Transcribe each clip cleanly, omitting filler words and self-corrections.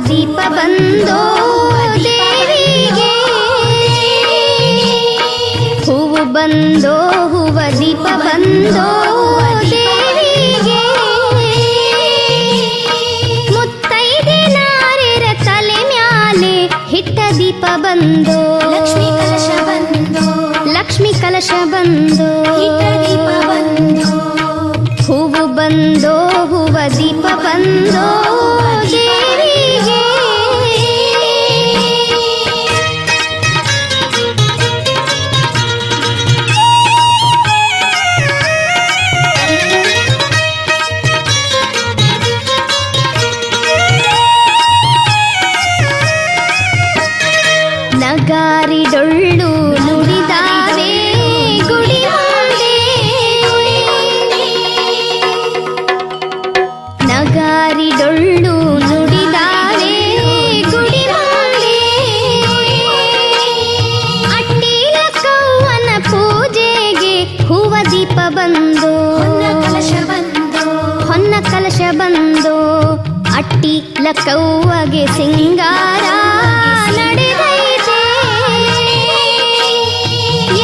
ದೀಪ ಬಂದೋ ದೇವಿಗೆ, ಹೂವು ಬಂದೋ ಹೂವ ದೀಪ ಬಂದೋ ದೇವಿಗೆ, ಮುತ್ತೈದೆ ನಾರಿರ ತಲೆ ಮ್ಯಾಲೆ ಹಿಟ್ಟ ದೀಪ ಬಂದೋ, ಲಕ್ಷ್ಮೀ ಕಲಶ ಬಂದೋ, ಲಕ್ಷ್ಮೀ ಕಲಶ ಬಂದೋ, ಹಿಟ್ಟ ದೀಪ ಬಂದೋ, ಹೂವು ಬಂದೋ ಹೂವ ದೀಪ ಬಂದೋ ದೇವಿಗೆ. ನಗಾರಿ ಡೊಳ್ಳು ನುಡಿದಾವೆ ಗುಡಿ ಮುಂದೆ, ನಗಾರಿ ಡೊಳ್ಳು ನುಡಿದಾವೆ ಗುಡಿ ಮುಂದೆ, ಅಟ್ಟಿಲ ಕವ್ವನ ಪೂಜೆಗೆ ಹೂವ ದೀಪ ಬಂದೋ, ಹೊನ್ನ ಕಲಶ ಬಂದೋ, ಹೊನ್ನ ಕಲಶ ಬಂದೋ, ಅಟ್ಟಿ ಲಕ್ಕವ್ವಗೆ ಸಿಂಗಾರ ನಡೆದೈತೆ,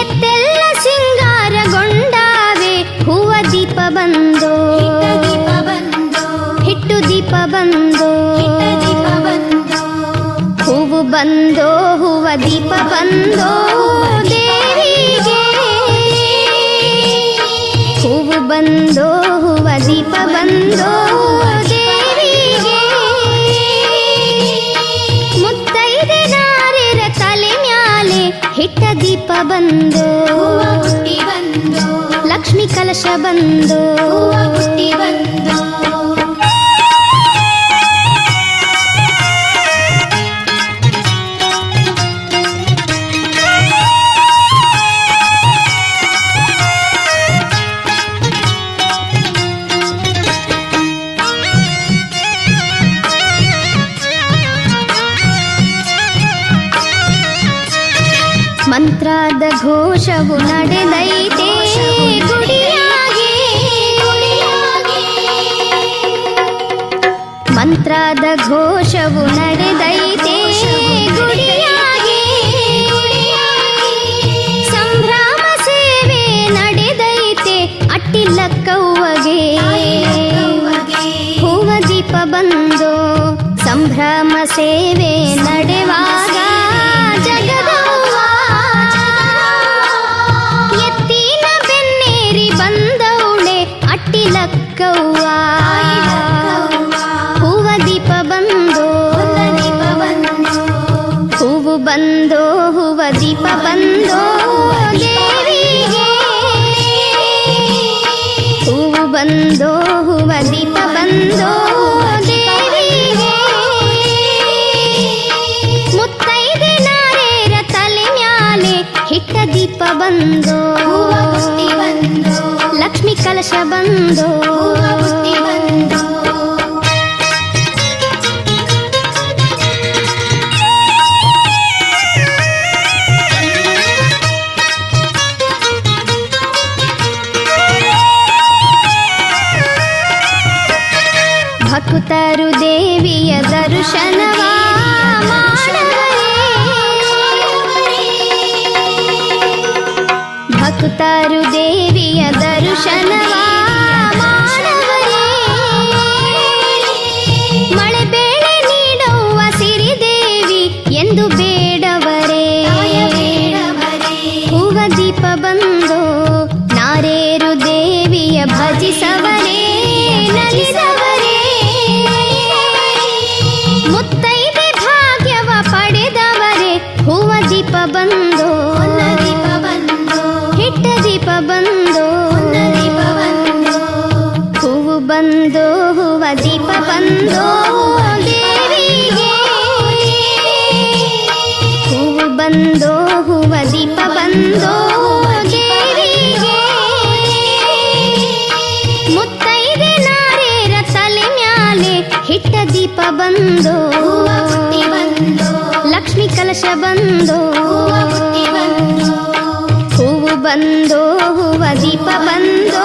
ಎತ್ತೆಲ್ಲ ಸಿಂಗಾರಗೊಂಡಾವೆ ಹೂವ ದೀಪ ಬಂದೋ, ಹಿಟ್ಟ ದೀಪ ಬಂದೋ, ಹಿಟ್ಟು ದೀಪ ಬಂದೋ, ಹಿಟ್ಟ ದೀಪ ಬಂದೋ, ಹೂವು ಬಂದೋ ಹೂವ ದೀಪ ಬಂದೋ ದೇವಿಗೆ, ಹೂವು ಬಂದೋ ಹೂವ ದೀಪ ಬಂದೋ ದೇವಿಗೆ, ಮುತ್ತೈದೆ ನಾರಿರ ತಲೆ ಮ್ಯಾಲೆ ಹಿಟ್ಟ ದೀಪ ಬಂದೋ, ಹೂವ ಬುಟ್ಟಿ ಬಂದೋ, ಲಕ್ಷ್ಮೀ ಕಲಶ ಬಂದೋ, ಹೂವ ಬುಟ್ಟಿ ಬಂದೋ, ಮಂತ್ರದ ಘೋಷವು ನಡೆದೈತೆ ಗುಡಿಯಾಗೆ, ಮಂತ್ರದ ಘೋಷವು ನಡೆದೈತೆ ಗುಡಿಯಾಗೆ, ಸಂಭ್ರಮ ಸೇವೆ ನಡೆದೈತೆ ಅಟ್ಟಿಲಕ್ಕವ್ವಗೆ, ಹೂವ ದೀಪ ಬಂದೋ, ಸಂಭ್ರಮ ಸೇವೆ ನಡೆವಾಗ ಜಗದವ್ವ, ಎತ್ತಿನ ಬೆನ್ನೇರಿ ಬಂದವಳೆ ಅಟ್ಟಿಲಕ್ಕವ್ವ, ಹೂವ ದೀಪ ಬಂದೋ, ಹೊನ್ನ ದೀಪ ಬಂದೋ, ಹೂವು ಬಂದೋ ಹೂವ ದೀಪ ಬಂದೋ ದೇವಿಗೆ, ಹೂವು ಬಂದೋ ಹೂವ ದೀಪ ಬಂದೋ ದೇವಿಗೆ, ಮುತ್ತೈದೆ ನಾರೇರ ತಲೆ ಮ್ಯಾಲೆ ಹಿಟ್ಟ ದೀಪ ಬಂದೋ, ಹೂವ ಬುಟ್ಟಿ ಬಂದೋ, ಲಕ್ಷ್ಮೀ ಕಲಶ ಬಂದೋ, ಹೂವ ಬುಟ್ಟಿ ಬಂದೋ, ಭಕ್ತರು ದೇವಿಯ ದರ್ಶನವ ಮಾಡವರೇ, ಭಕ್ತರು ದೇವಿಯ ದರ್ಶನವ ಮಾಡವರೇ, ಮಳೆ ಬೇಳೆ ನೀಡುವ ಸಿರಿದೇವಿ ಎಂದು ಬೇಡವರೇ, ಹೂವ ದೀಪ ಬಂದೋ ನಾರೇರು ದೇವಿಯ ಭಜಿಸವರೇ ನಲಿದವರೇ, ಮುತ್ತೈದೆ ಭಾಗ್ಯವ ಪಡೆದವರೇ ಹೂವ ದೀಪ ಬಂದೋ, ಹೊನ್ನ ದೀಪ ಬಂದೋ, ಹಿಟ್ಟ ದೀಪ ಬಂದೋ, ಹೊನ್ನ ದೀಪ ಬಂದೋ, ಹೂವು ಬಂದೋ ಹೂವ ದೀಪ ಬಂದೋ ದೇವಿಗೆ, ಹೂವು ಬಂದೋ ಹೂವ ದೀಪ ಬಂದೋ ದೇವಿಗೆ, ಮುತ್ತೈದೆ ನಾರೇರ ತಲೆ ಮ್ಯಾಲೆ ಹಿಟ್ಟ ದೀಪ ಬಂದೋ, ಹೂವ ಬುಟ್ಟಿ ಬಂದೋ, ಲಕ್ಷ್ಮೀ ಕಲಶ ಬಂದೋ, ಹೂವ ಬುಟ್ಟಿ ಬಂದೋ, ಹೂವು ಬಂದೋ ಹೂವ ದೀಪ ಬಂದೋ